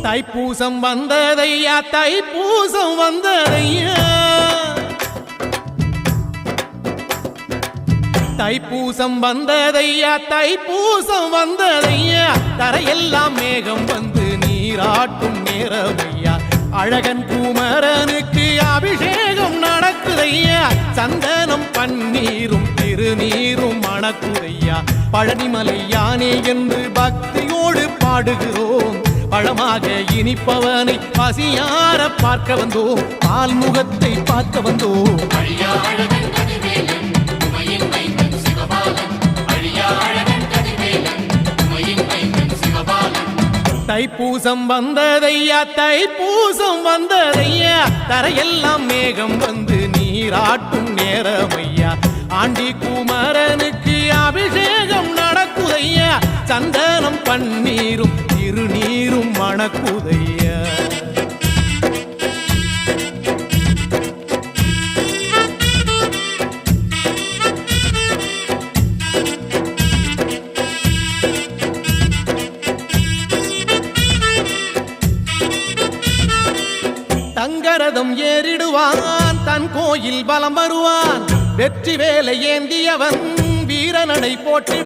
தைப்பூசம் வந்ததையா தைப்பூசம் வந்ததையா தைப்பூசம் வந்ததையா தைப்பூசம் வந்ததையா தரையெல்லாம் மேகம் வந்து நீராட்டும் நேரமையா அழகன் குமரனுக்கு அபிஷேகம் நடக்குதையா சந்தனம் பன்னீரும் திருநீரும் மணக்குதையா பழனிமலை யானே என்று பக்தியோடு பாடுகிறோம் பழமாக இனிப்பவனை பசியார பார்க்க வந்தோம் பால்முகத்தை பார்க்க வந்தோம் தைப்பூசம் வந்ததையா தைப்பூசம் வந்ததையா தரையெல்லாம் மேகம் வந்து நீராட்டும் நேரமையா ஆண்டி குமரனுக்கு அபிஷேகம் நடக்குதையா சந்தனம் பன்னீரும் திருநீரும் மணக்குதையா தங்கரதம் ஏறிடுவான் தன் கோயில் பலம் வருவான் வெற்றி வேலை ஏந்தியவன் வீரநடை போற்றி